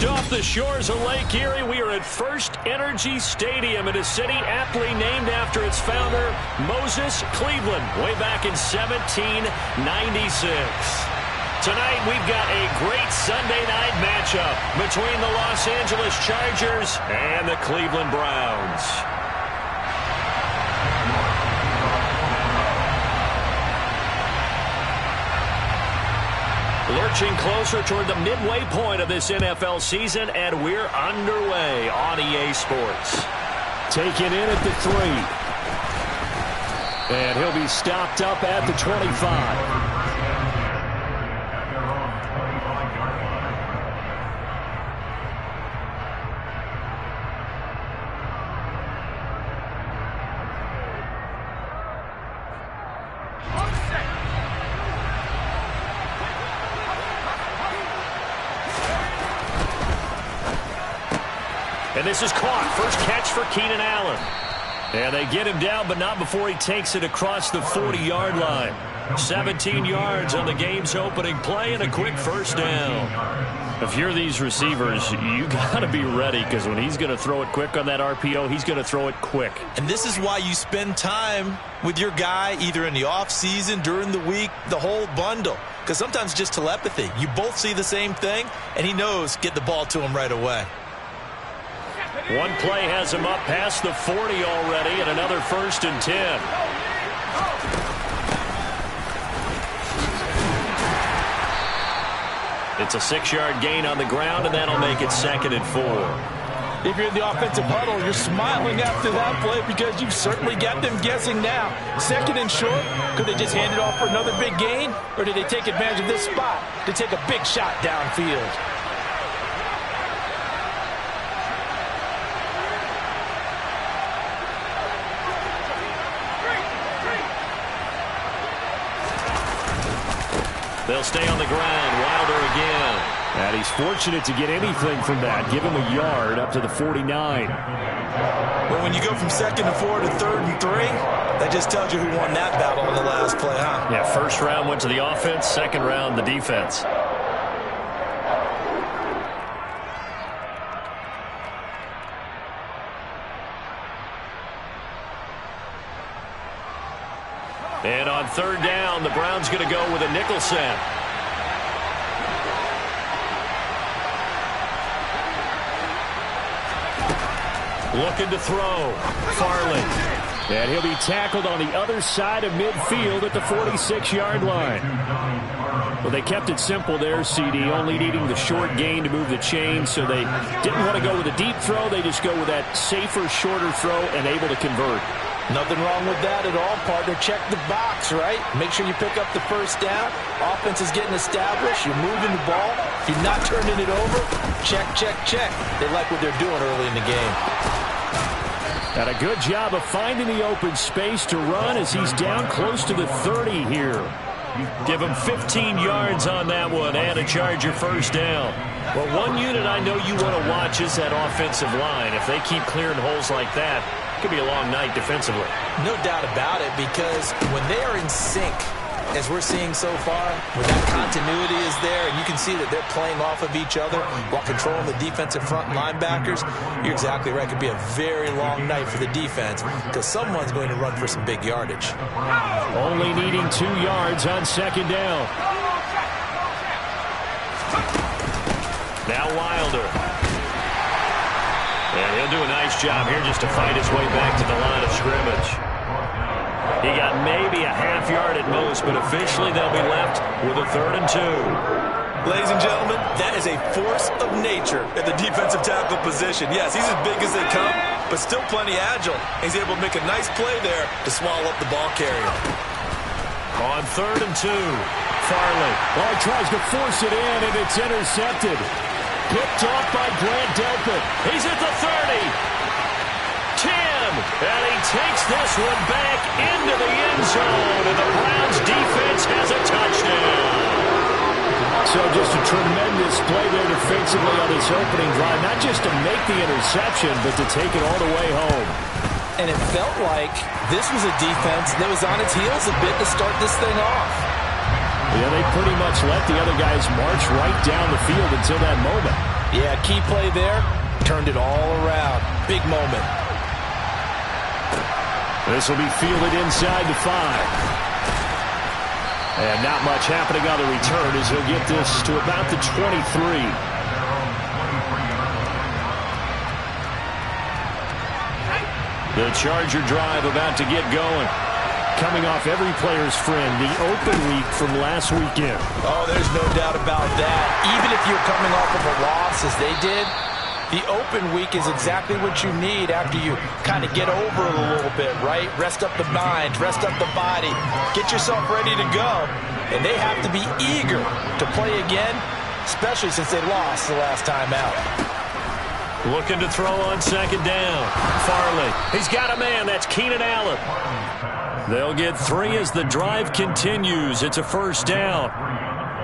Just off the shores of Lake Erie, we are at First Energy Stadium in a city aptly named after its founder, Moses Cleveland, way back in 1796. Tonight, we've got a great Sunday night matchup between the Los Angeles Chargers and the Cleveland Browns. Lurching closer toward the midway point of this NFL season, and we're underway on EA Sports. Taken in at the 3. And he'll be stopped up at the 25. And this is caught. First catch for Keenan Allen. And they get him down, but not before he takes it across the 40-yard line. 17 yards on the game's opening play and a quick first down. If you're these receivers, you got to be ready, because when he's going to throw it quick on that RPO, he's going to throw it quick. And this is why you spend time with your guy either in the offseason, during the week, the whole bundle. Because sometimes just telepathy. You both see the same thing, and he knows get the ball to him right away. One play has him up past the 40 already, and another 1st and 10. It's a 6-yard gain on the ground, and that'll make it 2nd and 4. If you're in the offensive huddle, you're smiling after that play because you've certainly got them guessing now. 2nd and short, could they just hand it off for another big gain? Or did they take advantage of this spot to take a big shot downfield? They'll stay on the ground. Wilder again. And he's fortunate to get anything from that. Give him a yard up to the 49. Well, when you go from 2nd and 4 to 3rd and 3, that just tells you who won that battle on the last play, huh? Yeah, first round went to the offense, second round the defense. And on 3rd down, the Browns going to go with a nickel set. Looking to throw. Farley. And he'll be tackled on the other side of midfield at the 46-yard line. Well, they kept it simple there, CD, only needing the short gain to move the chain, so they didn't want to go with a deep throw. They just go with that safer, shorter throw and able to convert. Nothing wrong with that at all, partner. Check the box, right? Make sure you pick up the first down. Offense is getting established. You're moving the ball. You're not turning it over. Check, check, check. They like what they're doing early in the game. And a good job of finding the open space to run as he's down close to the 30 here. Give him 15 yards on that one and a Charger first down. Well, one unit I know you want to watch is that offensive line. If they keep clearing holes like that, could be a long night defensively. No doubt about it, because when they are in sync, as we're seeing so far, when that continuity is there and you can see that they're playing off of each other while controlling the defensive front linebackers, you're exactly right. It could be a very long night for the defense because someone's going to run for some big yardage. Only needing 2 yards on 2nd down. Now Wilder. And he'll do a nice job here just to fight his way back to the line of scrimmage. He got maybe a half yard at most, but officially they'll be left with a 3rd and 2. Ladies and gentlemen, that is a force of nature at the defensive tackle position. Yes, he's as big as they come, but still plenty agile. He's able to make a nice play there to swallow up the ball carrier. On 3rd and 2, Farley. Well, he tries to force it in, and it's intercepted. Picked off by Grant Delpit. He's at the 30. 10. And he takes this one back into the end zone. And the Browns defense has a touchdown. So just a tremendous play there defensively on this opening drive. Not just to make the interception, but to take it all the way home. And it felt like this was a defense that was on its heels a bit to start this thing off. Yeah, they pretty much let the other guys march right down the field until that moment. Yeah, key play there. Turned it all around. Big moment. This will be fielded inside the 5. And not much happening on the return as he'll get this to about the 23. The Charger drive about to get going. Coming off every player's friend, the open week from last weekend. Oh, there's no doubt about that. Even if you're coming off of a loss as they did, the open week is exactly what you need after you kind of get over it a little bit, right? Rest up the mind, rest up the body, get yourself ready to go. And they have to be eager to play again, especially since they lost the last time out. Looking to throw on second down. Farley. He's got a man. That's Keenan Allen. They'll get 3 as the drive continues. It's a first down.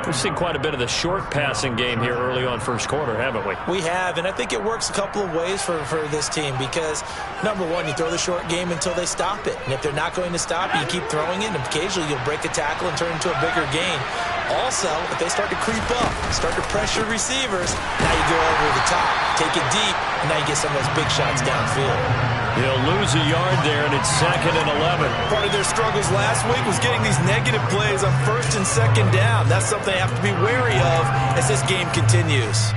We've seen quite a bit of the short passing game here early on first quarter, haven't we? We have, and I think it works a couple of ways for this team because, number one, you throw the short game until they stop it. And if they're not going to stop it, you keep throwing it, and occasionally you'll break a tackle and turn into a bigger gain. Also, if they start to creep up, start to pressure receivers, now you go over the top, take it deep, and now you get some of those big shots downfield. He'll lose a yard there, and it's 2nd and 11. Part of their struggles last week was getting these negative plays on 1st and 2nd down. That's something they have to be wary of as this game continues.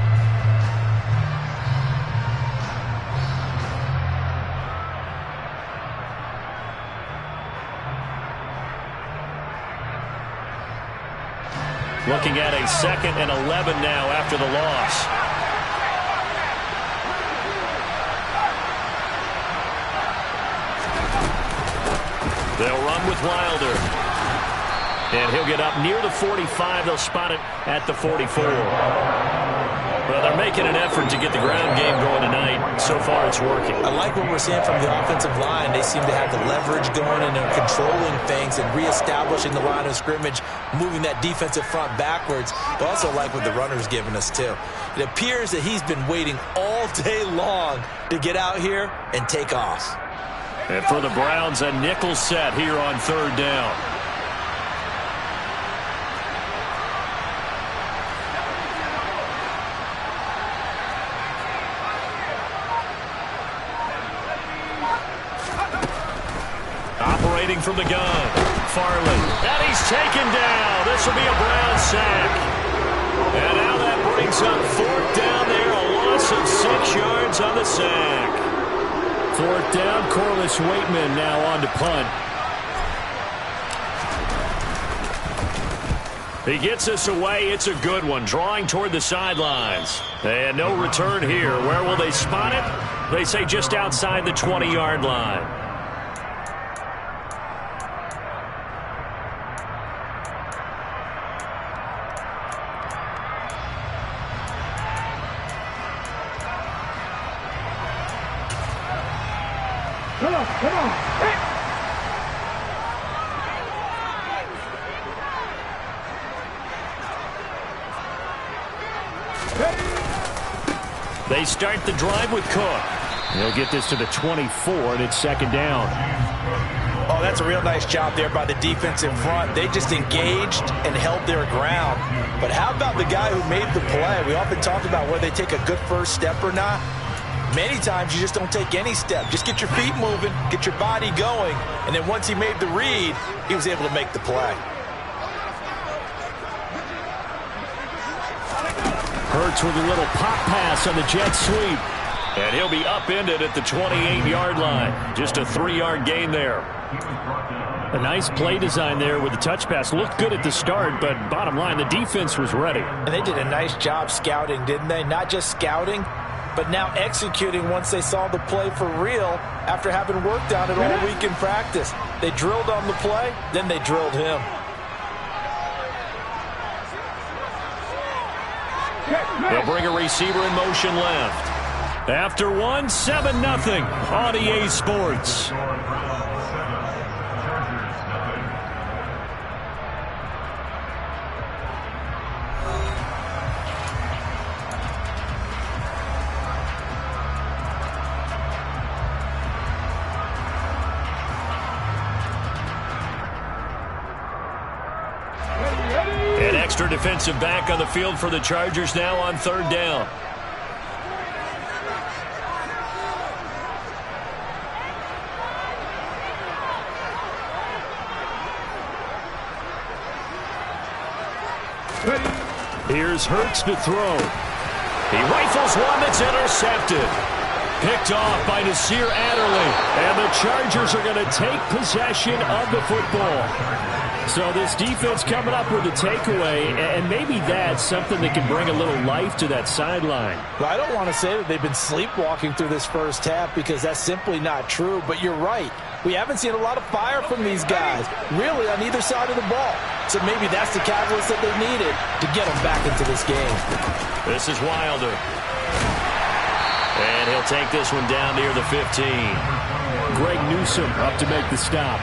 Looking at a 2nd and 11 now after the loss. They'll run with Wilder. And he'll get up near the 45. They'll spot it at the 44. Well, they're making an effort to get the ground game going tonight. So far, it's working. I like what we're seeing from the offensive line. They seem to have the leverage going, and they're controlling things and reestablishing the line of scrimmage, moving that defensive front backwards. But also like what the runner's giving us, too. It appears that he's been waiting all day long to get out here and take off. And for the Browns, a nickel set here on 3rd down. Operating from the gun, Farley. And he's taken down. This will be a Brown sack. And now that brings up 4th down there, a loss of 6 yards on the sack. 4th down, Corliss Waitman now on to punt. He gets us away. It's a good one, drawing toward the sidelines. And no return here. Where will they spot it? They say just outside the 20-yard line. Come on. Hey. They start the drive with Cook. He'll get this to the 24, and it's 2nd down. Oh, that's a real nice job there by the defensive front. They just engaged and held their ground. But how about the guy who made the play? We often talk about whether they take a good first step or not. Many times you just don't take any step. Just get your feet moving, get your body going, and then once he made the read, he was able to make the play. Hurts with a little pop pass on the jet sweep. And he'll be upended at the 28-yard line. Just a 3-yard gain there. A nice play design there with the touch pass. Looked good at the start, but bottom line, the defense was ready. And they did a nice job scouting, didn't they? Not just scouting, but now executing once they saw the play for real after having worked on it all week in practice. They drilled on the play, then they drilled him. They'll bring a receiver in motion left. After 1, 7-0 on EA Sports. An extra defensive back on the field for the Chargers now on 3rd down. Here's Hurts to throw. He rifles one that's intercepted. Picked off by Nasir Adderley. And the Chargers are going to take possession of the football. So this defense coming up with a takeaway, and maybe that's something that can bring a little life to that sideline. Well, I don't want to say that they've been sleepwalking through this first half because that's simply not true, but you're right. We haven't seen a lot of fire from these guys, really, on either side of the ball. So maybe that's the catalyst that they needed to get them back into this game. This is Wilder. And he'll take this one down near the 15. Greg Newsome up to make the stop.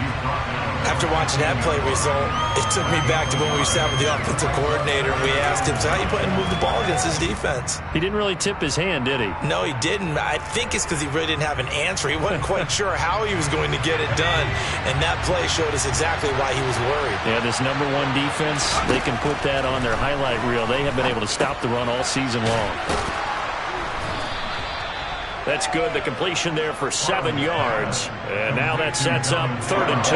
After watching that play result, it took me back to when we sat with the offensive coordinator and we asked him, so how you planning to move the ball against his defense? He didn't really tip his hand, did he? No, he didn't. I think it's because he really didn't have an answer. He wasn't quite sure how he was going to get it done, and that play showed us exactly why he was worried. Yeah, this #1 defense, they can put that on their highlight reel. They have been able to stop the run all season long. That's good. The completion there for 7 yards. And now that sets up 3rd and 2.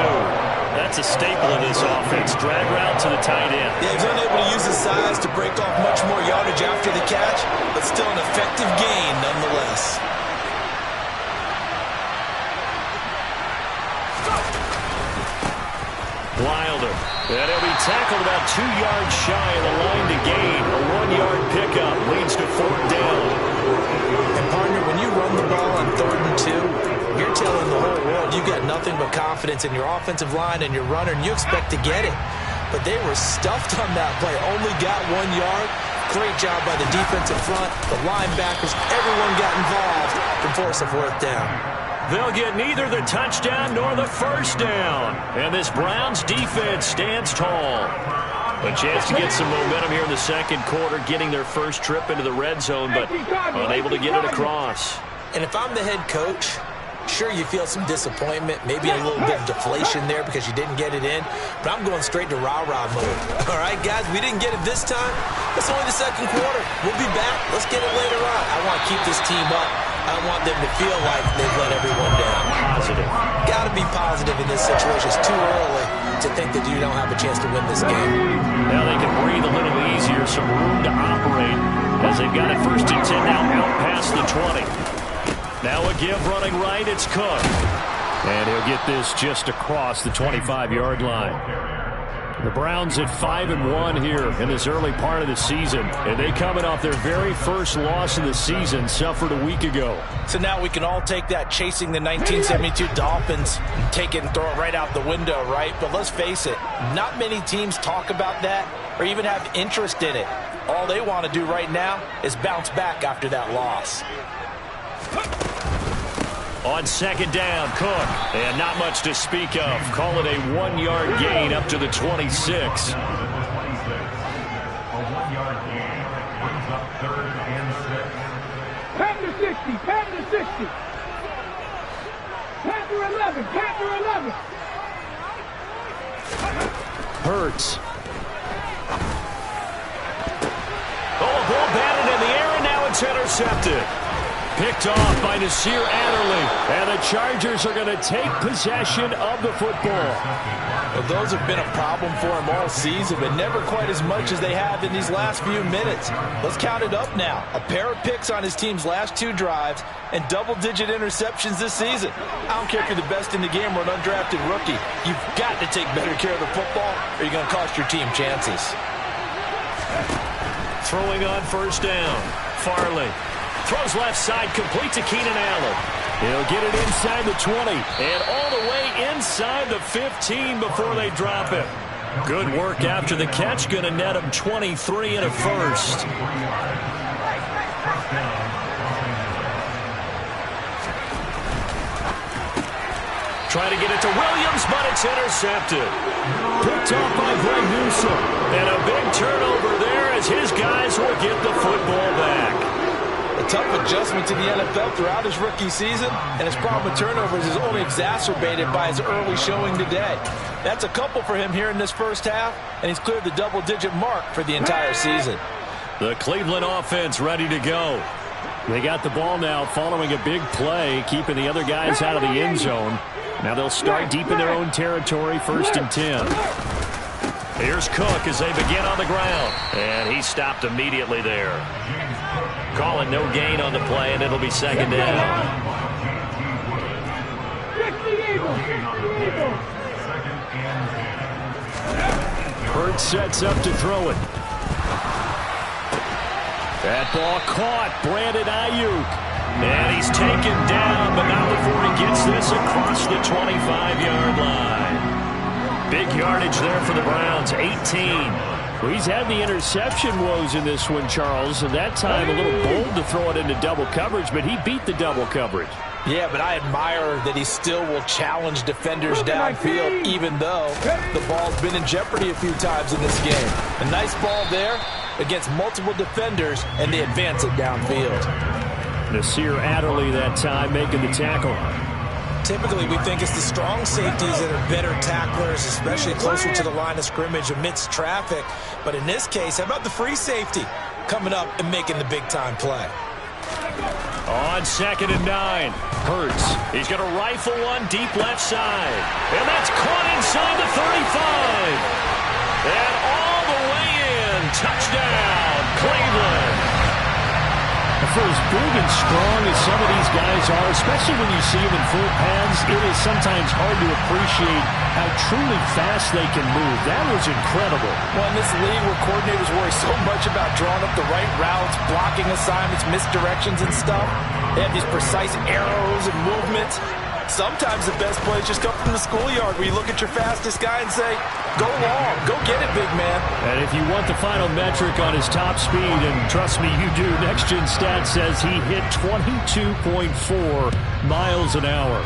That's a staple of this offense. Drag route to the tight end. Yeah, he's unable to use his size to break off much more yardage after the catch, but still an effective gain nonetheless. Wilder. And he'll be tackled about 2 yards shy of the line to gain. A 1-yard pickup leads to 4th down. And partner, when you run the ball on 3rd and 2, you're telling the whole world you've got nothing but confidence in your offensive line and your runner, and you expect to get it. But they were stuffed on that play. Only got 1 yard. Great job by the defensive front, the linebackers, everyone got involved to force a 4th down. They'll get neither the touchdown nor the 1st down. And this Browns defense stands tall. A chance to get some momentum here in the 2nd quarter, getting their first trip into the red zone, but unable to get it across. And if I'm the head coach, sure, you feel some disappointment, maybe a little bit of deflation there because you didn't get it in, but I'm going straight to rah-rah mode. All right, guys, we didn't get it this time. It's only the 2nd quarter. We'll be back. Let's get it later on. I want to keep this team up. I don't want them to feel like they've let everyone down. Positive. Got to be positive in this situation. It's too early to think that you don't have a chance to win this game. Now they can breathe a little easier, some room to operate as they've got it 1st and 10 now out past the 20. Now a give running right, it's Cook. And he'll get this just across the 25-yard line. The Browns at 5-1 here in this early part of the season. And they coming off their very first loss of the season, suffered a week ago. So now we can all take that chasing the 1972 Dolphins and take it and throw it right out the window, right? But let's face it, not many teams talk about that or even have interest in it. All they want to do right now is bounce back after that loss. On 2nd down, Cook. And not much to speak of. Call it a 1-yard gain up to the 26. A 1-yard gain brings up 3rd and 6. Pass to 60, pass to 60. Pass to 11, pass to 11. Hurts. Oh, a ball batted in the air, and now it's intercepted. Picked off by Nasir Adderley. And the Chargers are going to take possession of the football. Well, those have been a problem for him all season, but never quite as much as they have in these last few minutes. Let's count it up now. A pair of picks on his team's last 2 drives and double-digit interceptions this season. I don't care if you're the best in the game or an undrafted rookie. You've got to take better care of the football or you're going to cost your team chances. Throwing on 1st down. Farley. Throws left side, complete to Keenan Allen. He'll get it inside the 20. And all the way inside the 15 before they drop it. Good work after the catch. Going to net him 23 and a 1st. Trying to get it to Williams, but it's intercepted. Picked off by Greg Newsome. And a big turnover there as his guys will get the football back. A tough adjustment to the NFL throughout his rookie season, and his problem with turnovers is only exacerbated by his early showing today. That's a couple for him here in this first half, and he's cleared the double-digit mark for the entire season. The Cleveland offense ready to go. They got the ball now following a big play, keeping the other guys out of the end zone. Now they'll start deep in their own territory, 1st and 10. Here's Cook as they begin on the ground. And he stopped immediately there. Calling no gain on the play, and it'll be second down. Hurts sets up to throw it. That ball caught. Brandon Ayuk. And he's taken down, but not before he gets this across the 25-yard line. Big yardage there for the Browns, 18. Well, he's had the interception woes in this one, Charles, and that time a little bold to throw it into double coverage, but he beat the double coverage. Yeah, but I admire that he still will challenge defenders downfield, even though the ball's been in jeopardy a few times in this game. A nice ball there against multiple defenders, and they advance it downfield. Nasir Adderley that time making the tackle. Typically, we think it's the strong safeties that are better tacklers, especially closer to the line of scrimmage amidst traffic. But in this case, how about the free safety coming up and making the big-time play? On 2nd and 9. Hurts. He's going to rifle one deep left side. And that's caught inside the 35. And all the way in. Touchdown, Cleveland. For as big and strong as some of these guys are, especially when you see them in full pads, it is sometimes hard to appreciate how truly fast they can move. That was incredible. Well, in this league where coordinators worry so much about drawing up the right routes, blocking assignments, misdirections and stuff, they have these precise arrows and movements. Sometimes the best plays just come from the schoolyard where you look at your fastest guy and say, go long, go get it, big man. And if you want the final metric on his top speed, and trust me, you do, Next Gen Stats says he hit 22.4 miles an hour.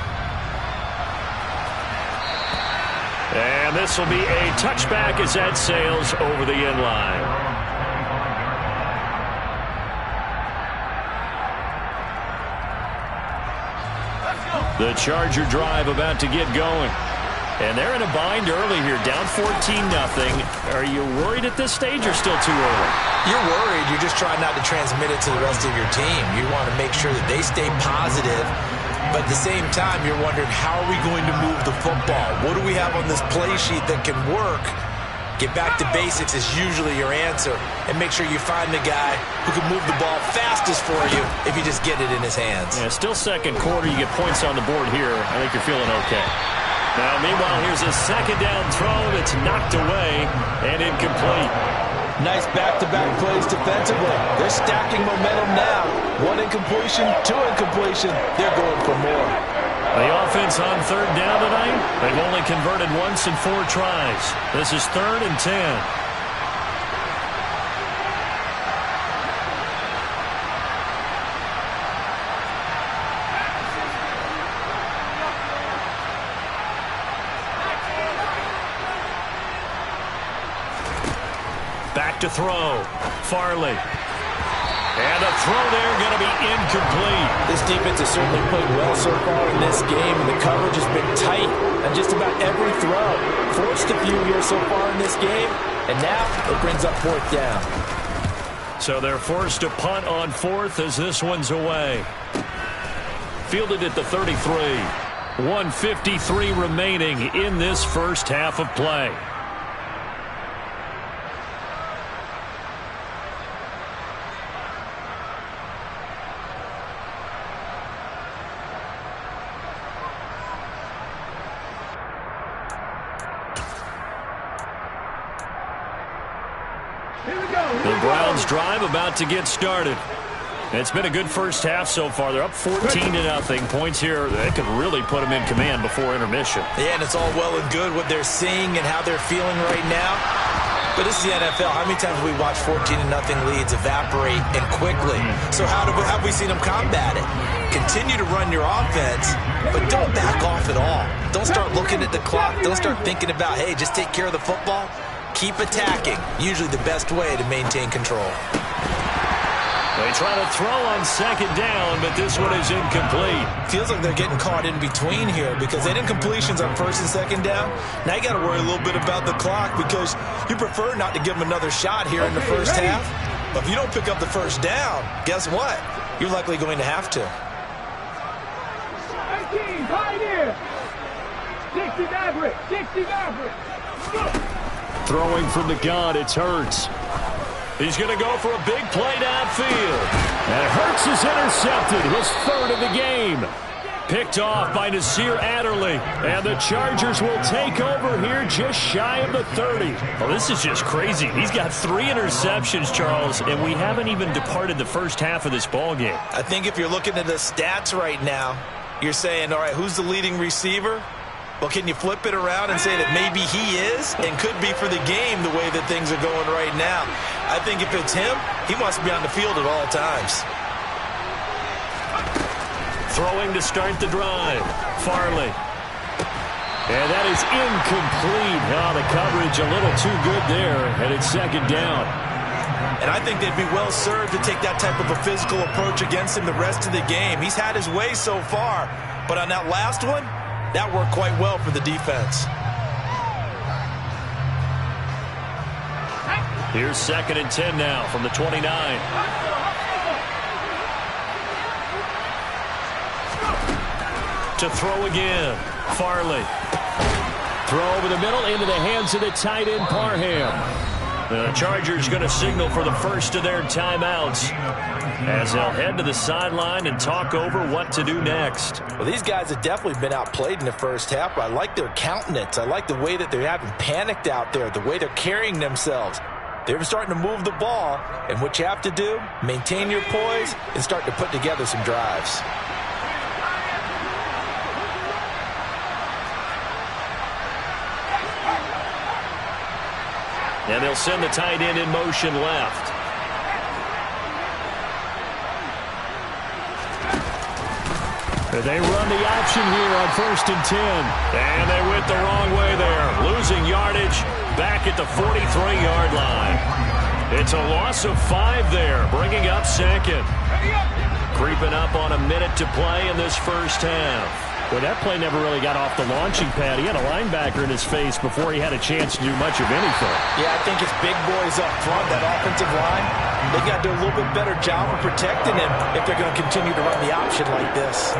And this will be a touchback as that sails over the end line. The Charger drive about to get going. And they're in a bind early here, down 14-0. Are you worried at this stage or still too early? You're worried. You're just trying not to transmit it to the rest of your team. You want to make sure that they stay positive. But at the same time, you're wondering, how are we going to move the football? What do we have on this play sheet that can work? Get back to basics is usually your answer. And make sure you find the guy who can move the ball fastest for you if you just get it in his hands. Yeah, still second quarter. You get points on the board here. I think you're feeling okay. Now, meanwhile, here's a second down throw that's knocked away and incomplete. Nice back-to-back plays defensively. They're stacking momentum now. One incompletion, two incompletion. They're going for more. The offense on third down tonight, they've only converted once in 4 tries. This is 3rd and 10. Back to throw. Farley. And a throw there going to be incomplete. This defense has certainly played well so far in this game, and the coverage has been tight on just about every throw. Forced a few here so far in this game, and now it brings up 4th down. So they're forced to punt on 4th as this one's away. Fielded at the 33. 1:53 remaining in this first half of play. The Browns drive about to get started. It's been a good first half so far. They're up 14-0. Points here that could really put them in command before intermission. Yeah, and it's all well and good what they're seeing and how they're feeling right now. But this is the NFL. How many times have we watched 14-0 leads evaporate and quickly? So how have we seen them combat it? Continue to run your offense, but don't back off at all. Don't start looking at the clock. Don't start thinking about, hey, just take care of the football. Keep attacking. Usually the best way to maintain control. They try to throw on 2nd down, but this one is incomplete. Feels like they're getting caught in between here because they didn't incompletions on 1st and 2nd down. Now you got to worry a little bit about the clock because you prefer not to give them another shot here in the first half. But if you don't pick up the 1st down, guess what? You're likely going to have to. 60 Maverick. Throwing from the gun, it's Hurts. He's going to go for a big play downfield. And Hurts is intercepted, his third of the game. Picked off by Nasir Adderley. And the Chargers will take over here just shy of the 30. Well, this is just crazy. He's got 3 interceptions, Charles, and we haven't even departed the first half of this ball game. I think if you're looking at the stats right now, you're saying, all right, who's the leading receiver? Well, can you flip it around and say that maybe he is and could be for the game the way that things are going right now? I think if it's him, he wants to be on the field at all times. Throwing to start the drive. Farley. And that is incomplete. Oh, the coverage a little too good there, and it's second down. And I think they'd be well served to take that type of a physical approach against him the rest of the game. He's had his way so far, but on that last one, that worked quite well for the defense. Here's 2nd and 10 now from the 29. To throw again. Farley. Throw over the middle into the hands of the tight end, Parham. The Chargers going to signal for the first of their timeouts as they'll head to the sideline and talk over what to do next. Well, these guys have definitely been outplayed in the first half. I like their countenance. I like the way that they haven't panicked out there, the way they're carrying themselves. They're starting to move the ball, and what you have to do, maintain your poise and start to put together some drives. And they'll send the tight end in motion left. They run the option here on 1st and 10. And they went the wrong way there. Losing yardage back at the 43-yard line. It's a loss of 5 there, bringing up 2nd. Creeping up on a minute to play in this first half. Well, that play never really got off the launching pad. He had a linebacker in his face before he had a chance to do much of anything. Yeah, I think it's big boys up front, that offensive line. They got to do a little bit better job of protecting him if they're going to continue to run the option like this.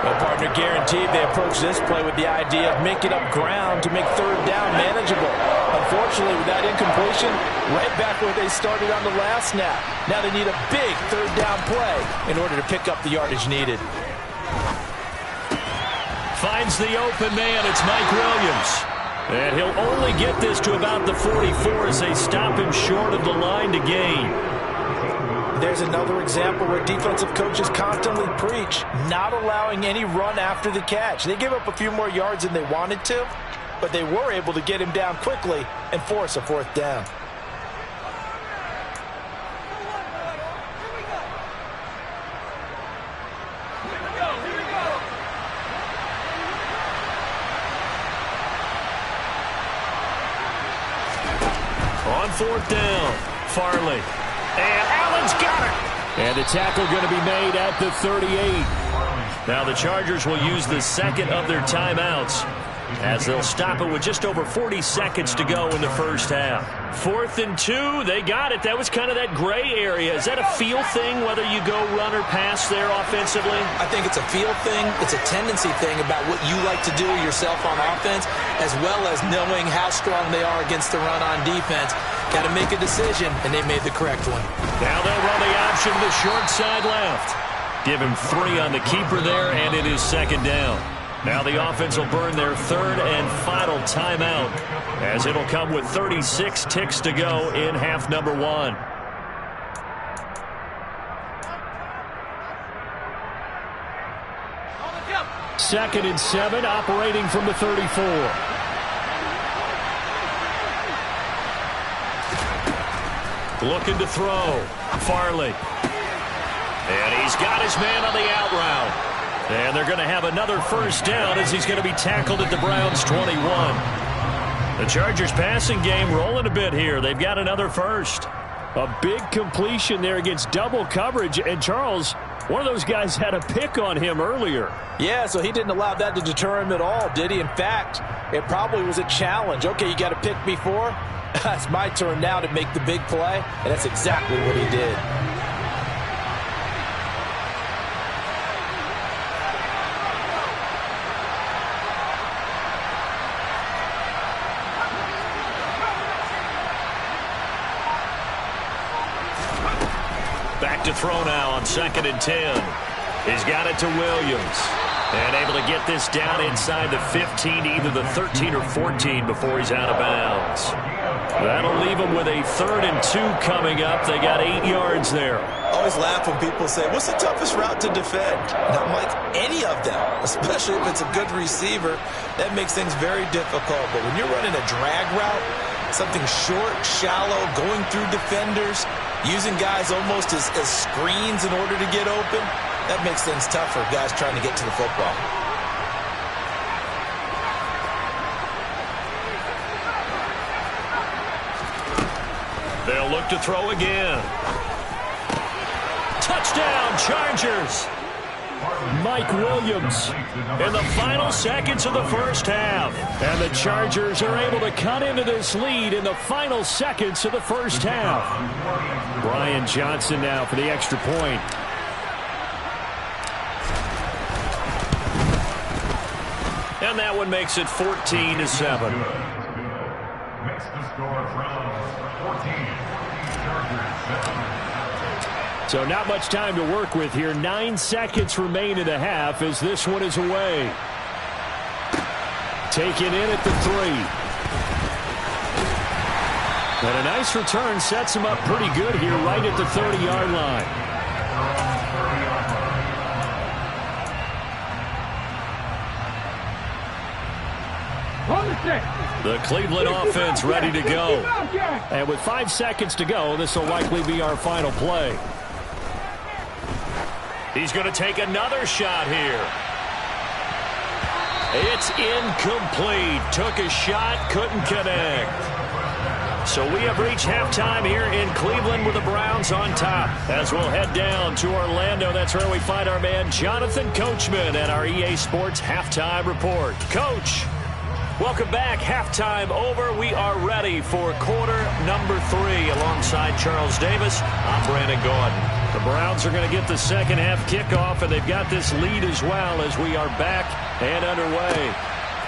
Well, partner, guaranteed they approach this play with the idea of making up ground to make 3rd down manageable. Unfortunately, with that incompletion, right back where they started on the last snap. Now they need a big 3rd down play in order to pick up the yardage needed. Finds the open man. It's Mike Williams. And he'll only get this to about the 44 as they stop him short of the line to gain. There's another example where defensive coaches constantly preach, not allowing any run after the catch. They gave up a few more yards than they wanted to, but they were able to get him down quickly and force a 4th down. On 4th down, Farley. And Allen's got it. And the tackle going to be made at the 38. Now the Chargers will use the 2nd of their timeouts as they'll stop it with just over 40 seconds to go in the first half. 4th and 2, they got it. That was kind of that gray area. Is that a feel thing, whether you go run or pass there offensively? I think it's a feel thing. It's a tendency thing about what you like to do yourself on offense, as well as knowing how strong they are against the run on defense. Got to make a decision, and they made the correct one. Now they'll run the option to the short side left. Give him 3 on the keeper there, and it is 2nd down. Now the offense will burn their 3rd and final timeout as it'll come with 36 ticks to go in half number 1. Second and 7, operating from the 34. Looking to throw. Farley. And he's got his man on the out route. And they're going to have another first down as he's going to be tackled at the Browns' 21. The Chargers passing game rolling a bit here. They've got another first. A big completion there against double coverage. And Charles, one of those guys had a pick on him earlier. Yeah, so he didn't allow that to deter him at all, did he? In fact, it probably was a challenge. Okay, you got a pick before. It's my turn now to make the big play. And that's exactly what he did. to throw now on 2nd and 10. He's got it to Williams. And able to get this down inside the 15, either the 13 or 14 before he's out of bounds. That'll leave him with a 3rd and 2 coming up. They got 8 yards there. I always laugh when people say, what's the toughest route to defend? And I'm like, any of them, especially if it's a good receiver. That makes things very difficult. But when you're running a drag route, something short, shallow, going through defenders, using guys almost as screens in order to get open, that makes things tough for guys trying to get to the football. They'll look to throw again. Touchdown, Chargers. Mike Williams in the final seconds of the first half. And the Chargers are able to cut into this lead in the final seconds of the first half. Brian Johnson now for the extra point. And that one makes it 14-7. Makes the score from 14. So not much time to work with here. 9 seconds remain in the half as this one is away. Taken in at the 3. And a nice return sets him up pretty good here right at the 30-yard line. The Cleveland offense ready to go. And with 5 seconds to go, this will likely be our final play. He's going to take another shot here. It's incomplete. Took a shot, couldn't connect. So we have reached halftime here in Cleveland with the Browns on top. As we'll head down to Orlando, that's where we find our man Jonathan Coachman at our EA Sports Halftime Report. Coach, welcome back. Halftime over. We are ready for quarter number 3 alongside Charles Davis. I'm Brandon Gordon. The Browns are going to get the second half kickoff, and they've got this lead as well as we are back and underway.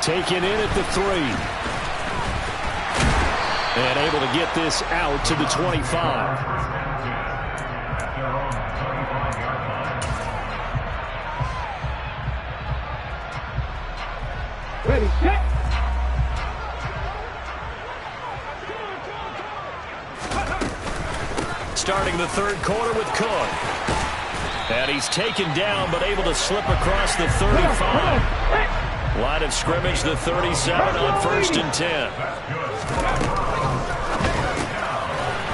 Taken in at the 3. And able to get this out to the 25. Ready, set. Starting the third quarter with Cook. And he's taken down but able to slip across the 35. Line of scrimmage, the 37 on 1st and 10.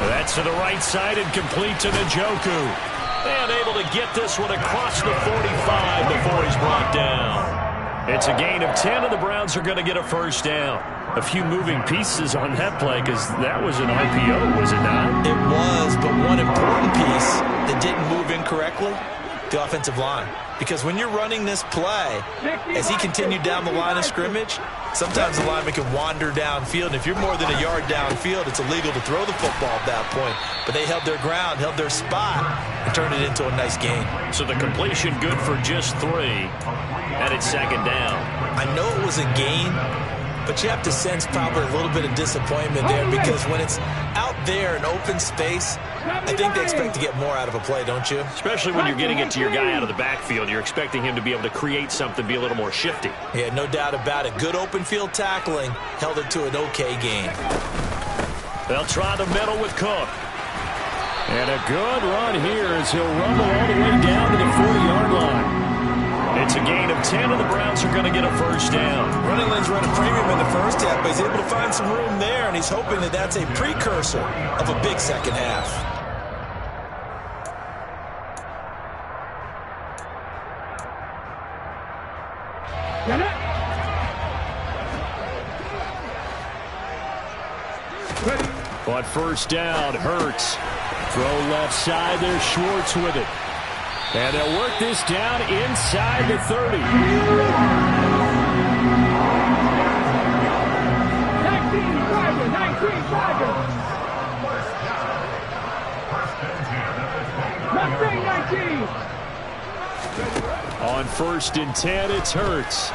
That's to the right side and complete to Njoku. And able to get this one across the 45 before he's brought down. It's a gain of 10, and the Browns are going to get a first down. A few moving pieces on that play because that was an RPO, was it not? It was, but one important piece that didn't move incorrectly, the offensive line. Because when you're running this play, as he continued down the line of scrimmage, sometimes the lineman can wander downfield. And if you're more than a yard downfield, it's illegal to throw the football at that point. But they held their ground, held their spot, and turned it into a nice gain. So the completion good for just 3, and it's second down. I know it was a gain, but you have to sense probably a little bit of disappointment there because when it's out there in open space, I think they expect to get more out of a play, don't you? Especially when you're getting it to your guy out of the backfield. You're expecting him to be able to create something, be a little more shifty. Yeah, no doubt about it. Good open field tackling held it to an okay gain. They'll try the middle with Cook. And a good run here as he'll rumble all the way down to the 40-yard line. It's a gain of 10, and the Browns are going to get a first down. Running lanes run a premium in the first half, but he's able to find some room there, and he's hoping that that's a precursor of a big second half. On first down, Hurts. Throw left side, there's Schwartz with it. And they'll work this down inside the 30. 19, Tiger. On 1st and 10, it's Hurts.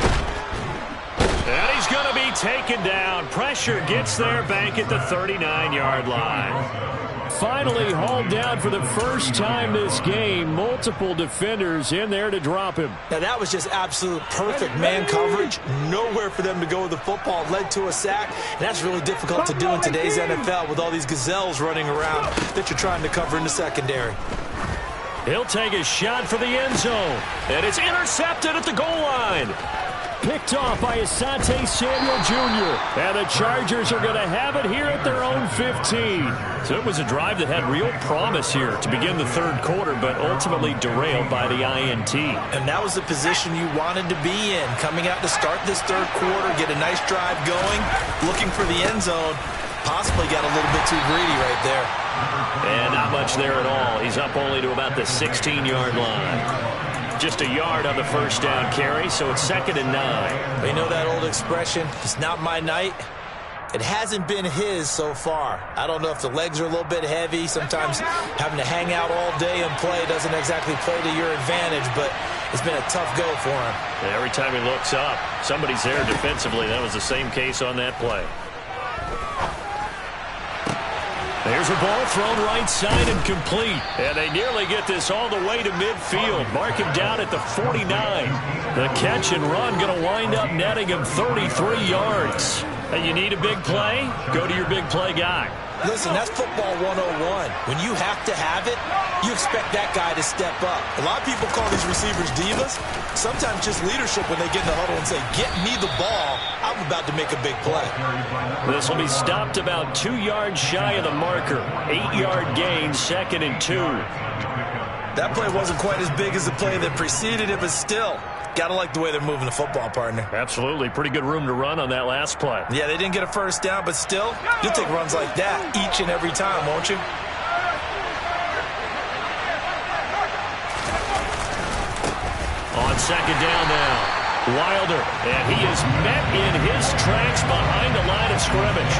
And he's going to be taken down. Pressure gets there, bank at the 39-yard line. finally hauled down for the first time this game. Multiple defenders in there to drop him. Now, that was just absolute perfect man coverage. Nowhere for them to go with the football. Led to a sack. And that's really difficult to do in today's NFL with all these gazelles running around that you're trying to cover in the secondary. He'll take a shot for the end zone. And it's intercepted at the goal line. Picked off by Asante Samuel Jr. And the Chargers are going to have it here at their own 15. So it was a drive that had real promise here to begin the third quarter, but ultimately derailed by the INT. And that was the position you wanted to be in. Coming out to start this third quarter, get a nice drive going, looking for the end zone. Possibly got a little bit too greedy right there. And not much there at all. He's up only to about the 16-yard line. Just a yard on the first down carry, so it's 2nd and 9. You know that old expression, it's not my night? It hasn't been his so far. I don't know if the legs are a little bit heavy. Sometimes having to hang out all day and play doesn't exactly play to your advantage, but it's been a tough go for him. And every time he looks up, somebody's there defensively. That was the same case on that play. There's a ball thrown right side and complete. And they nearly get this all the way to midfield. Mark him down at the 49. The catch and run going to wind up netting him 33 yards. And you need a big play? Go to your big play guy. Listen, that's football 101. When you have to have it, you expect that guy to step up. A lot of people call these receivers divas. Sometimes just leadership when they get in the huddle and say, get me the ball. I'm about to make a big play. This will be stopped about 2 yards shy of the marker. 8-yard gain, 2nd and 2. That play wasn't quite as big as the play that preceded it, but still, got to like the way they're moving the football, partner. Absolutely. Pretty good room to run on that last play. Yeah, they didn't get a first down, but still, you'll take runs like that each and every time, won't you? On 2nd down now, Wilder, and he is met in his tracks behind the line of scrimmage.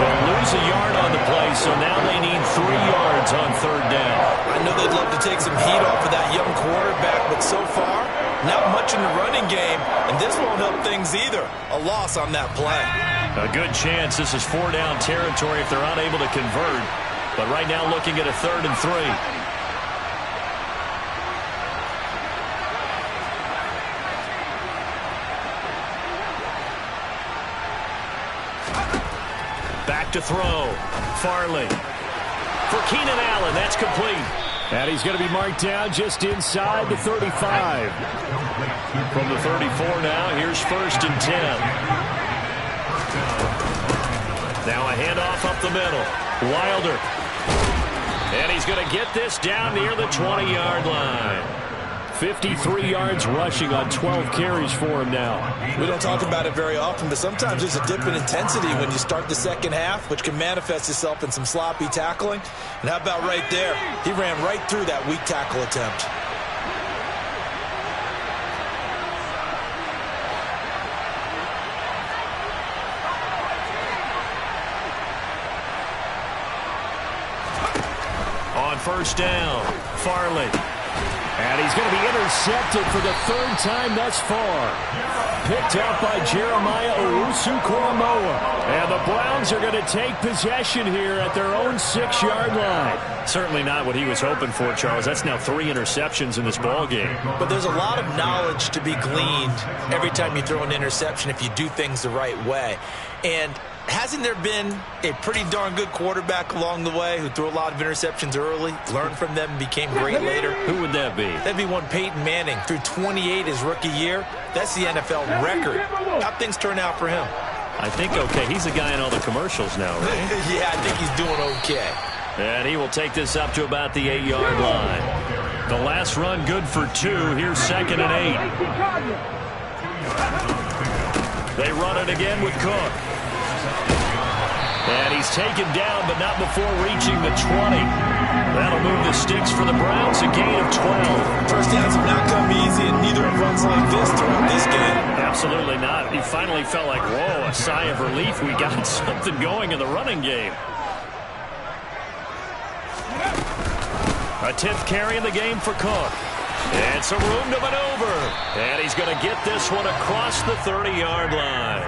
They'll lose a yard on the play, so now they need 3 yards on 3rd down. I know they'd love to take some heat off of that young quarterback, but so far, not much in the running game, and this won't help things either. A loss on that play. A good chance this is 4-down territory if they're unable to convert, but right now looking at a 3rd and 3. Back to throw. Farley. For Keenan Allen, that's complete. And he's going to be marked down just inside the 35. From the 34 now, here's 1st and 10. Now a handoff up the middle. Wilder. And he's going to get this down near the 20-yard line. 53 yards rushing on 12 carries for him now. We don't talk about it very often, but sometimes there's a dip in intensity when you start the second half, which can manifest itself in some sloppy tackling. And how about right there? He ran right through that weak tackle attempt. On 1st down, Farley. And he's going to be intercepted for the 3rd time thus far. Picked up by Jeremiah Owusu-Koramoah. And the Browns are going to take possession here at their own 6-yard line. Certainly not what he was hoping for, Charles. That's now 3 interceptions in this ball game. But there's a lot of knowledge to be gleaned every time you throw an interception if you do things the right way. And hasn't there been a pretty darn good quarterback along the way who threw a lot of interceptions early, learned from them, and became great later? Who would that be? That'd be one Peyton Manning. Threw 28 his rookie year. That's the NFL record. How'd things turn out for him? I think okay. He's a guy in all the commercials now, right? Yeah, I think he's doing okay. And he will take this up to about the 8-yard line. The last run good for 2. Here's 2nd and 8. They run it again with Cook. And he's taken down, but not before reaching the 20. That'll move the sticks for the Browns, a gain of 12. First downs have not come easy, and neither have runs like this throughout this game. Absolutely not. He finally felt like, whoa, a sigh of relief. We got something going in the running game. A 10th carry in the game for Cook. And some room to maneuver. And he's going to get this one across the 30-yard line.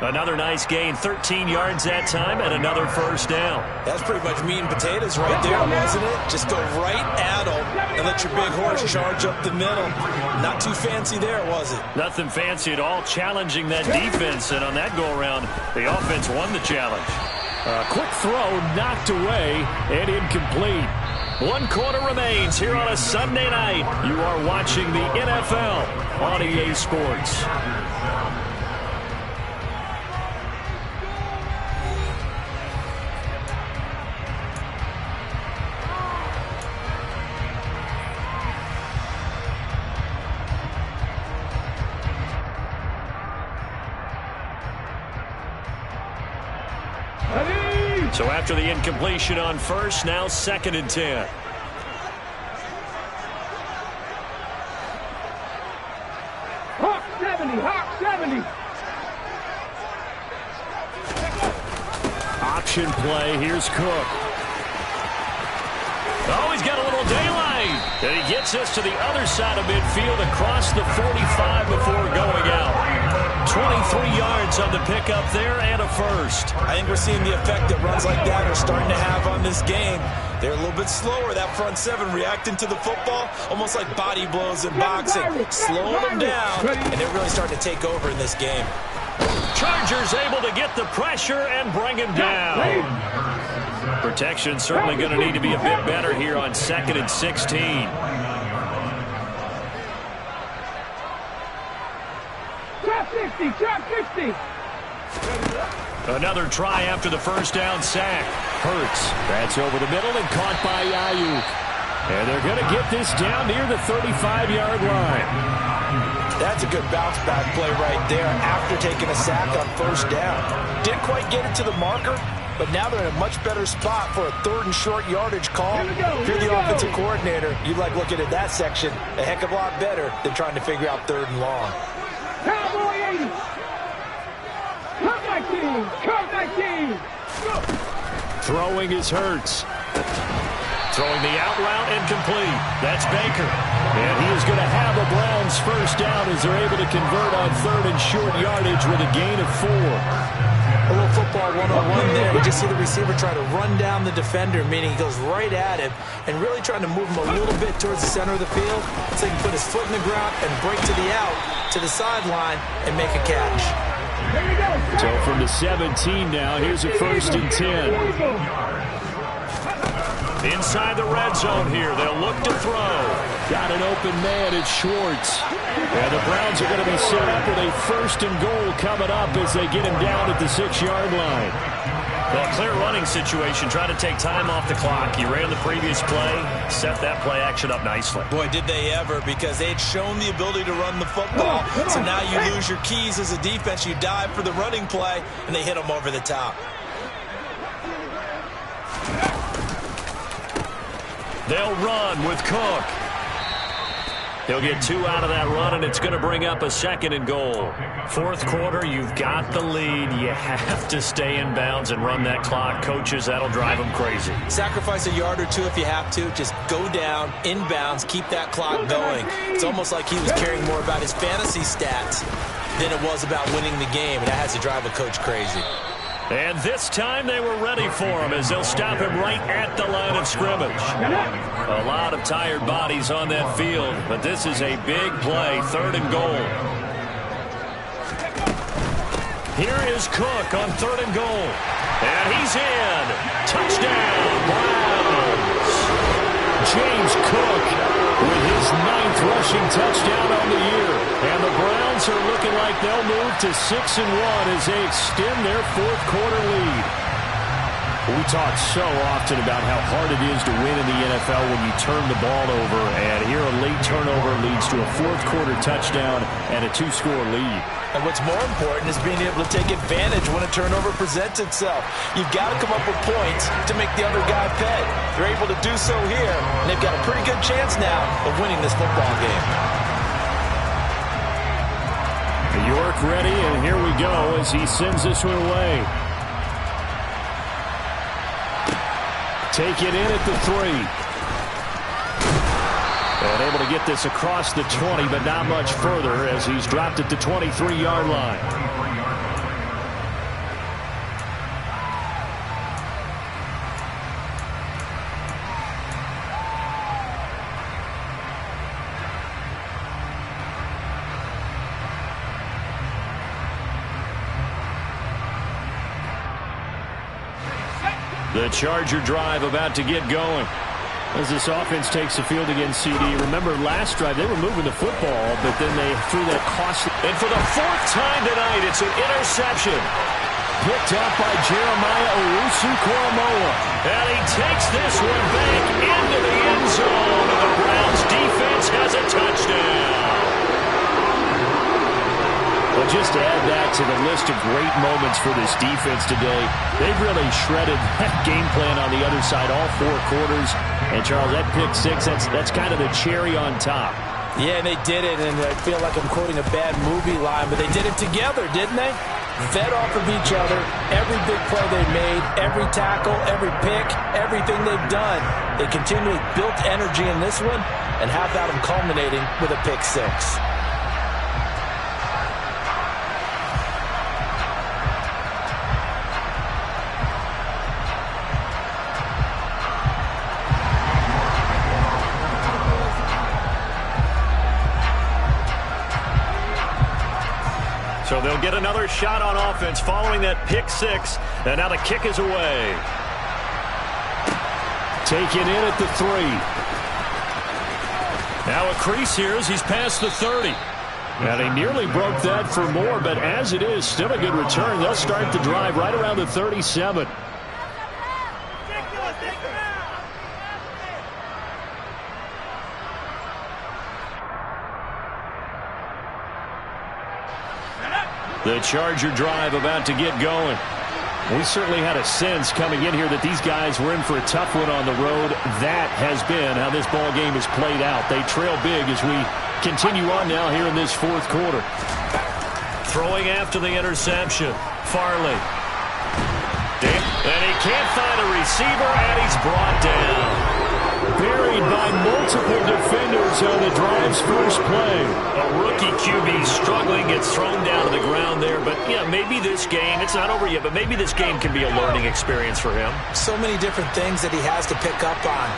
Another nice gain, 13 yards that time, and another first down. That's pretty much meat and potatoes right there, wasn't it? Just go right at them and let your big horse charge up the middle. Not too fancy there, was it? Nothing fancy at all, challenging that defense, and on that go-around, the offense won the challenge. A quick throw knocked away and incomplete. 1 quarter remains here on a Sunday night. You are watching the NFL on EA Sports. So after the incompletion on first, now 2nd and 10. Hawk 70, Hawk 70. Option play. Here's Cook. Oh, he's got a little daylight. And he gets us to the other side of midfield across the 45 before going out. 23 yards on the pickup there and a first. I think we're seeing the effect that runs like that are starting to have on this game. They're a little bit slower, that front seven, reacting to the football, almost like body blows in boxing, slowing them down, and they're really starting to take over in this game. Chargers able to get the pressure and bring him down. Protection certainly going to need to be a bit better here on 2nd and 16. Trap 60. Another try after the first down sack. Hurts. That's over the middle and caught by Ayuk. And they're going to get this down near the 35-yard line. That's a good bounce-back play right there after taking a sack on first down. Didn't quite get it to the marker, but now they're in a much better spot for a 3rd and short yardage call. If you're the offensive coordinator, you like looking at that section a heck of a lot better than trying to figure out 3rd and long. Cowboy 80. Come back team. Throwing is Hurts. Throwing the out route incomplete. That's Baker. And he is going to have a Browns first down as they're able to convert on 3rd and short yardage with a gain of 4. A little football 101 there. We just see the receiver try to run down the defender, meaning he goes right at him and really trying to move him a little bit towards the center of the field so he can put his foot in the ground and break to the out, to the sideline, and make a catch. So from the 17 now, here's a 1st and 10. Inside the red zone here. They'll look to throw. Got an open man. It's Schwartz. And the Browns are going to be set up with a 1st and goal coming up as they get him down at the 6-yard line. Well, clear running situation. Trying to take time off the clock. He ran the previous play. Set that play action up nicely. Boy, did they ever, because they had shown the ability to run the football. So now you lose your keys as a defense. You dive for the running play, and they hit them over the top. They'll run with Cook. He'll get 2 out of that run, and it's going to bring up a 2nd and goal. 4th quarter, you've got the lead. You have to stay in bounds and run that clock. Coaches, that'll drive them crazy. Sacrifice a yard or 2 if you have to. Just go down, in bounds, keep that clock going. It's almost like he was caring more about his fantasy stats than it was about winning the game, and that has to drive a coach crazy. And this time they were ready for him as they'll stop him right at the line of scrimmage. A lot of tired bodies on that field, but this is a big play, 3rd and goal. Here is Cook on 3rd and goal. And he's in. Touchdown, Browns. James Cook with his 9th rushing touchdown on the year. And the Browns are looking like they'll move to 6-1 as they extend their 4th quarter lead. We talk so often about how hard it is to win in the NFL when you turn the ball over. And here a late turnover leads to a 4th quarter touchdown and a 2-score lead. And what's more important is being able to take advantage when a turnover presents itself. You've got to come up with points to make the other guy pay. They're able to do so here, and they've got a pretty good chance now of winning this football game. York ready, and here we go as he sends this one away. Take it in at the 3. And able to get this across the 20, but not much further as he's dropped at the 23-yard line. The Charger drive about to get going. As this offense takes the field against CD, remember last drive they were moving the football, but then they threw that costly. And for the fourth time tonight, it's an interception. Picked up by Jeremiah Owusu-Koramoah. And he takes this one back into the end zone. And the Browns defense has a touchdown. Well, just to add that to the list of great moments for this defense today, they've really shredded that game plan on the other side all 4 quarters. And, Charles, that pick six, that's kind of the cherry on top. Yeah, and they did it, and I feel like I'm quoting a bad movie line, but they did it together, didn't they? Fed off of each other, every big play they made, every tackle, every pick, everything they've done. They continually built energy in this one, and how about them culminating with a pick six? So they'll get another shot on offense following that pick six. And now the kick is away. Taken in at the 3. Now a crease here as he's past the 30. And he nearly broke that for more, but as it is, still a good return. They'll start the drive right around the 37. The Charger drive about to get going. We certainly had a sense coming in here that these guys were in for a tough one on the road. That has been how this ball game has played out. They trail big as we continue on now here in this 4th quarter. Throwing after the interception. Farley. And he can't find a receiver, and he's brought down. Buried by multiple defenders on the drive's first play. A rookie QB struggling, gets thrown down to the ground there. But, yeah, maybe this game, it's not over yet, but maybe this game can be a learning experience for him. So many different things that he has to pick up on.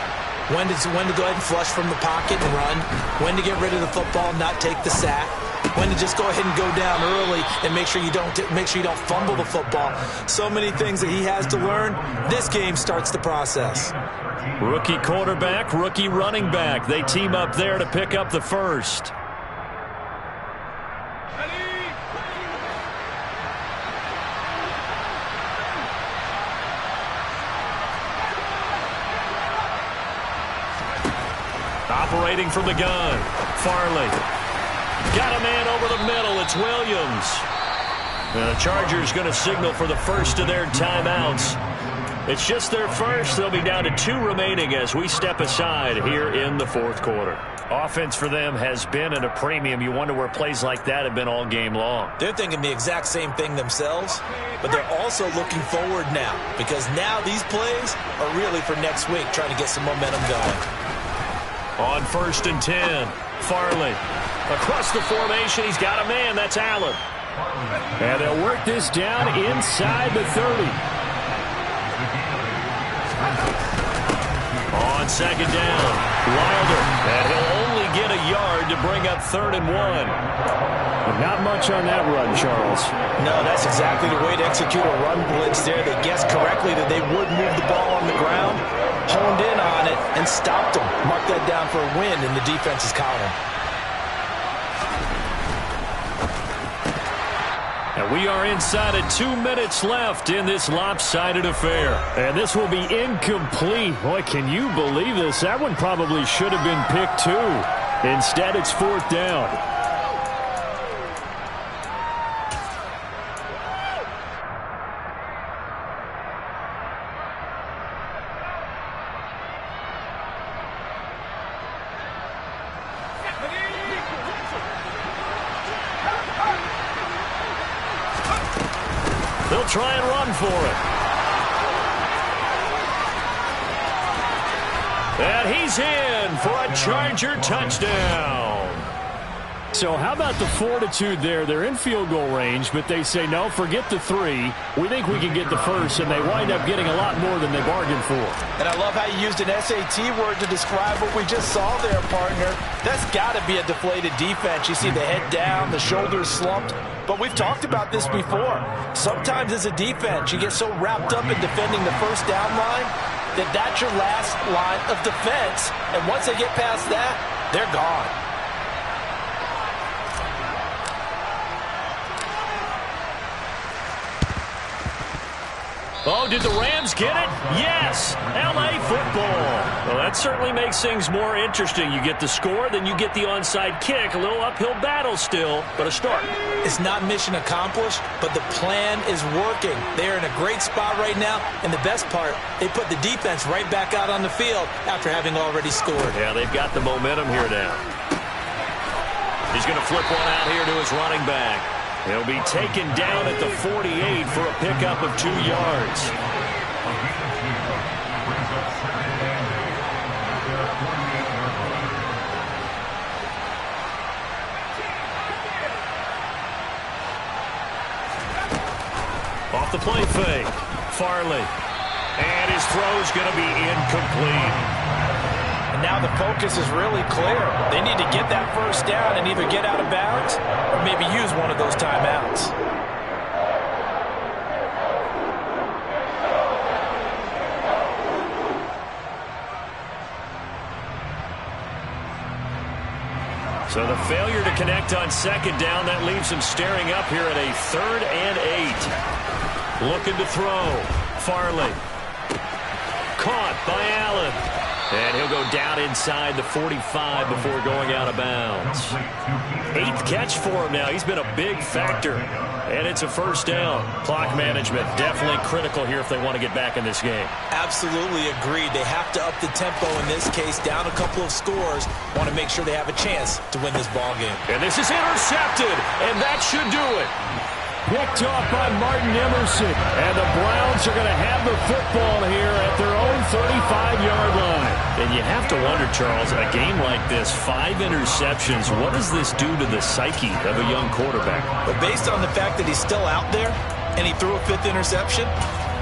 When to go ahead and flush from the pocket and run. When to get rid of the football, not take the sack. When to just go ahead and go down early and make sure you don't fumble the football. So many things that he has to learn. This game starts the process. Rookie quarterback, rookie running back. They team up there to pick up the first. Operating from the gun. Farley. Got a man over the middle. It's Williams. And the Chargers going to signal for the first of their timeouts. It's just their first. They'll be down to 2 remaining as we step aside here in the 4th quarter. Offense for them has been at a premium. You wonder where plays like that have been all game long. They're thinking the exact same thing themselves, but they're also looking forward now because now these plays are really for next week, trying to get some momentum going. On 1st and 10, Farley. Across the formation, he's got a man. That's Allen. And they'll work this down inside the 30. On 2nd down, Wilder. And he'll only get a yard to bring up 3rd and 1. But not much on that run, Charles. No, that's exactly the way to execute a run blitz there. They guessed correctly that they would move the ball on the ground, honed in on it, and stopped them. Mark that down for a win in the defense's column. And we are inside of 2 minutes left in this lopsided affair. And this will be incomplete. Boy, can you believe this? That one probably should have been picked too. Instead, it's 4th down. They'll try and run for it. And he's in for a Charger touchdown. So how about the fortitude there? They're in field goal range, but they say, no, forget the 3. We think we can get the first, and they wind up getting a lot more than they bargained for. And I love how you used an SAT word to describe what we just saw there, partner. That's got to be a deflated defense. You see the head down, the shoulders slumped. But we've talked about this before. Sometimes as a defense, you get so wrapped up in defending the first down line that that's your last line of defense. And once they get past that, they're gone. Oh, did the Rams get it? Yes! L.A. football. Well, that certainly makes things more interesting. You get the score, then you get the onside kick. A little uphill battle still, but a start. It's not mission accomplished, but the plan is working. They're in a great spot right now, and the best part, they put the defense right back out on the field after having already scored. Yeah, they've got the momentum here now. He's going to flip one out here to his running back. He'll be taken down at the 48 for a pickup of 2 yards. Off the play fake. Farley. And his throw's going to be incomplete. And now the focus is really clear. They need to get that first down and either get out of bounds or maybe use one of those timeouts. So the failure to connect on second down, that leaves him staring up here at a 3rd and 8. Looking to throw. Farley. Caught by Allen. And he'll go down inside the 45 before going out of bounds. 8th catch for him now. He's been a big factor. And it's a first down. Clock management definitely critical here if they want to get back in this game. Absolutely agreed. They have to up the tempo in this case. Down a couple of scores. Want to make sure they have a chance to win this ball game. And this is intercepted. And that should do it. Picked off by Martin Emerson. And the Browns are going to have the football here at their own 35-yard line. And you have to wonder, Charles, a game like this, 5 interceptions, what does this do to the psyche of a young quarterback? But based on the fact that he's still out there and he threw a 5th interception,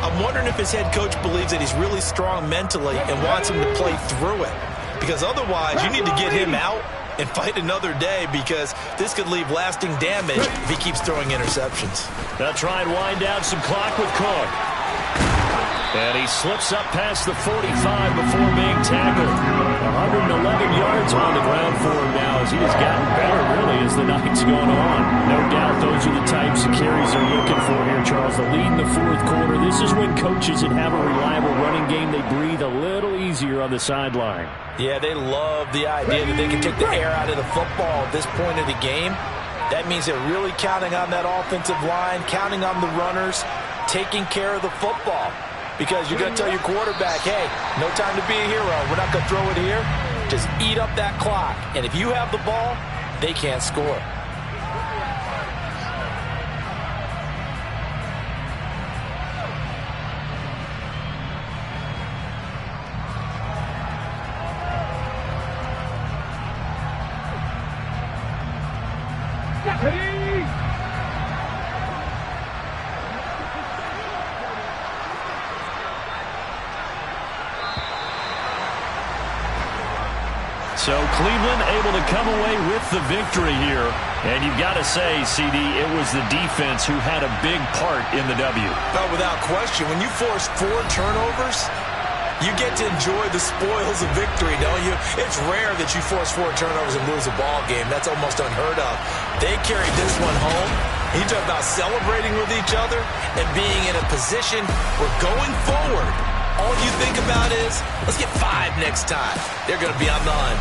I'm wondering if his head coach believes that he's really strong mentally and wants him to play through it. Because otherwise, you need to get him out and fight another day, because this could leave lasting damage if he keeps throwing interceptions. They'll try and wind down some clock with Cook. And he slips up past the 45 before being tackled. 111 yards on the ground for him now as he has gotten better, really, as the night's gone on. No doubt those are the types of carries they're looking for here, Charles. The lead in the 4th quarter. This is when coaches that have a reliable running game, they breathe a little easier on the sideline. Yeah, they love the idea that they can take the air out of the football at this point of the game. That means they're really counting on that offensive line, counting on the runners, taking care of the football. Because you're going to tell your quarterback, hey, no time to be a hero. We're not going to throw it here. Just eat up that clock. And if you have the ball, they can't score. So Cleveland able to come away with the victory here. And you've got to say, CD, it was the defense who had a big part in the W. Oh, without question. When you force 4 turnovers, you get to enjoy the spoils of victory, don't you? It's rare that you force 4 turnovers and lose a ball game. That's almost unheard of. They carried this one home. You talk about celebrating with each other and being in a position where going forward, all you think about is, let's get 5 next time. They're going to be on the hunt.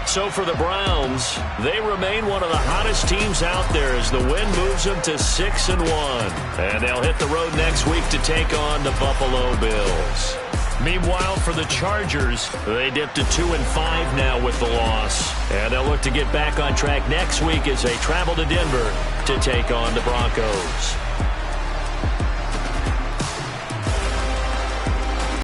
So for the Browns, they remain one of the hottest teams out there as the win moves them to 6-1. And they'll hit the road next week to take on the Buffalo Bills. Meanwhile, for the Chargers, they dipped to 2-5 now with the loss. And they'll look to get back on track next week as they travel to Denver to take on the Broncos.